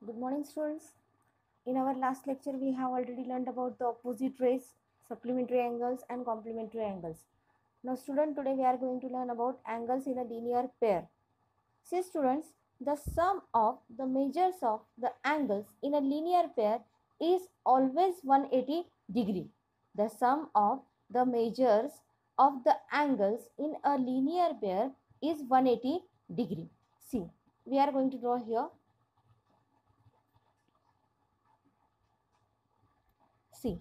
Good morning, students. In our last lecture, we have already learned about the opposite rays, supplementary angles and complementary angles. Now, student, today we are going to learn about angles in a linear pair. See, students, the sum of the measures of the angles in a linear pair is always 180 degree. The sum of the measures of the angles in a linear pair is 180 degree. See, we are going to draw here. See,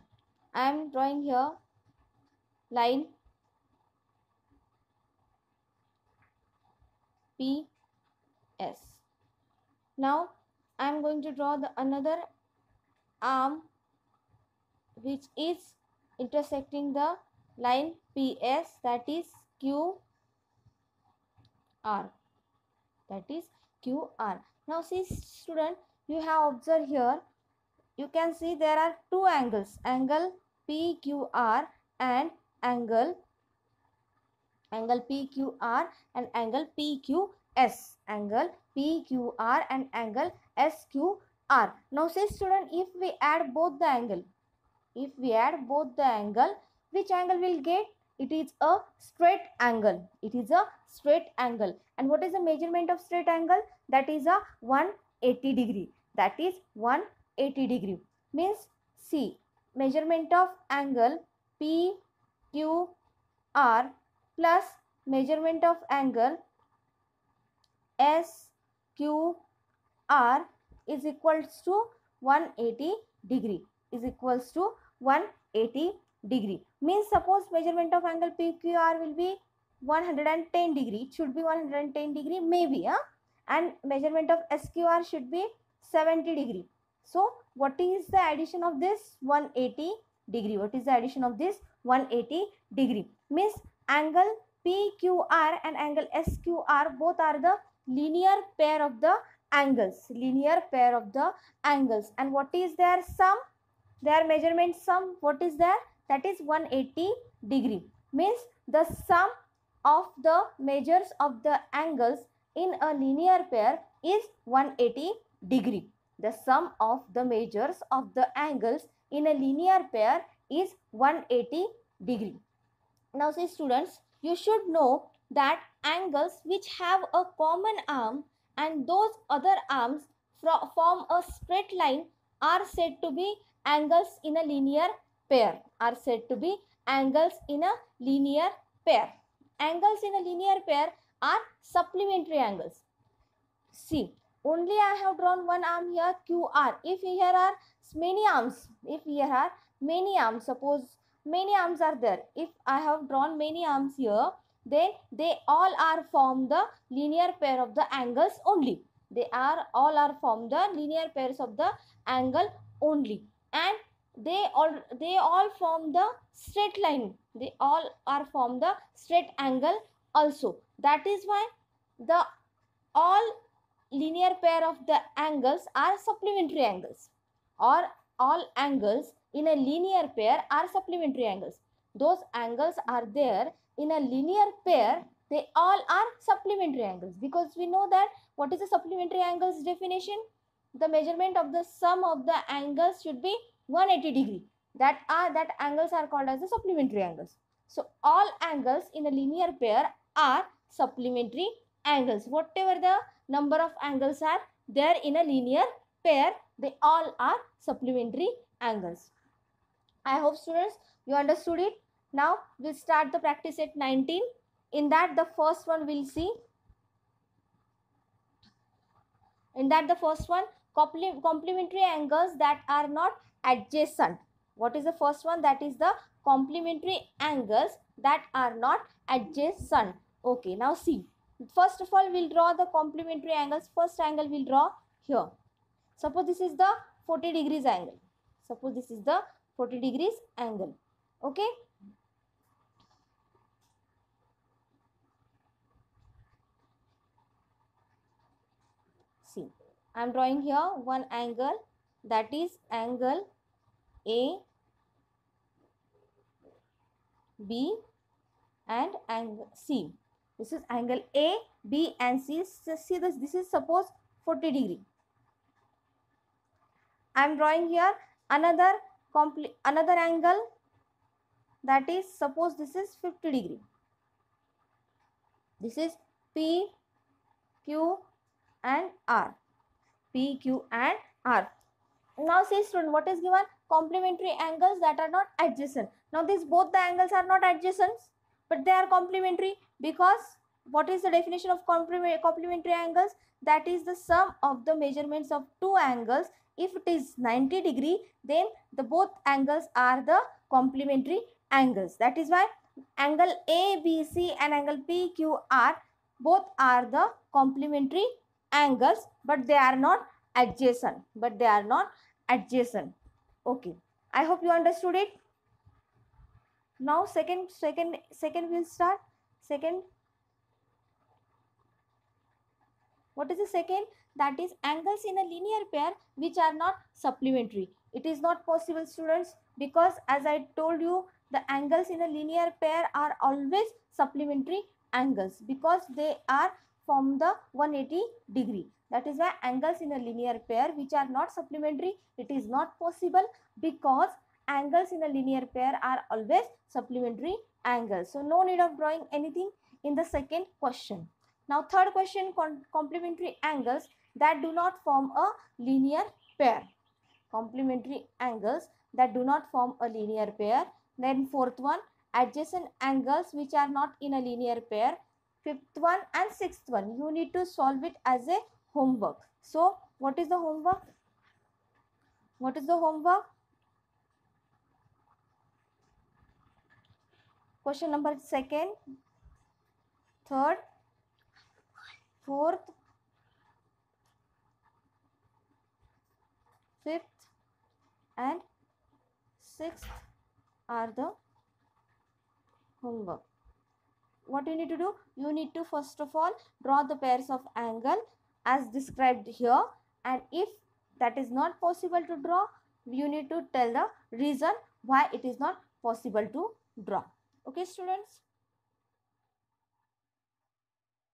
I am drawing here line PS. Now I am going to draw the another arm which is intersecting the line PS, that is QR. That is QR. Now see, student, you have observed here, you can see there are two angles, angle PQR and angle PQR and angle PQS, angle PQR and angle SQR. Now say, student, if we add both the angle, which angle will get? It is a straight angle. And what is the measurement of straight angle? That is a 180 degree. Means, see, measurement of angle PQR plus measurement of angle SQR is equals to 180 degree. Means, suppose measurement of angle PQR will be 110 degree. It should be 110 degree maybe, and measurement of SQR should be 70 degree. So what is the addition of this 180 degree? Means, angle PQR and angle SQR both are the linear pair of the angles. And what is their sum? Their measurement sum, what is there? That is 180 degree. Means, the sum of the measures of the angles in a linear pair is 180 degree. The sum of the measures of the angles in a linear pair is 180 degree. Now see, students, you should know that angles which have a common arm and those other arms form a straight line are said to be angles in a linear pair. Angles in a linear pair are supplementary angles. See, only I have drawn one arm here, QR. If here are many arms, suppose many arms are there. If I have drawn many arms here, then they all are form the linear pair of the angles only. All are form the linear pairs of the angle only, and they all form the straight line. They all are form the straight angle also. That is why the all linear pair of the angles are supplementary angles, or all angles in a linear pair are supplementary angles. Those angles are there in a linear pair, they all are supplementary angles, because we know that what is the supplementary angles definition? The measurement of the sum of the angles should be 180 degree. That angles are called as the supplementary angles. So all angles in a linear pair are supplementary angles. Whatever the number of angles are there in a linear pair, they all are supplementary angles. I hope, students, you understood it. Now we'll start the practice set 19. In that, the first one we'll see. Complementary angles that are not adjacent. What is the first one? That is the complementary angles that are not adjacent. Okay, now see. First of all, we'll draw the complementary angles. First angle we'll draw here. Suppose this is the 40 degrees angle. Okay. See, I am drawing here one angle, that is angle A, B and angle C. This is angle A, B and C. See this is suppose 40 degree. I am drawing here another angle, that is, suppose this is 50 degree. This is P, Q and R. P, Q and R. Now see student, what is given? Complementary angles that are not adjacent. Now these both the angles are not adjacent, but they are complementary, because what is the definition of complementary angles? That is the sum of the measurements of two angles. If it is 90 degree, then the both angles are the complementary angles. That is why angle ABC and angle PQR both are the complementary angles, but they are not adjacent. Okay, I hope you understood it. Now second we'll start. Second, what is the second? That is angles in a linear pair which are not supplementary. It is not possible, students, because as I told you, the angles in a linear pair are always supplementary angles, because they are from the 180 degree. That is why angles in a linear pair which are not supplementary, it is not possible, because angles in a linear pair are always supplementary angles. So no need of drawing anything in the second question. Now third question, complementary angles that do not form a linear pair. Complementary angles that do not form a linear pair. Then fourth one, adjacent angles which are not in a linear pair. Fifth one and sixth one, you need to solve it as a homework. So what is the homework? What is the homework? Question number second, third, fourth, fifth and sixth are the homework. What you need to do? You need to first of all draw the pairs of angle as described here, and if that is not possible to draw, you need to tell the reason why it is not possible to draw. Okay students?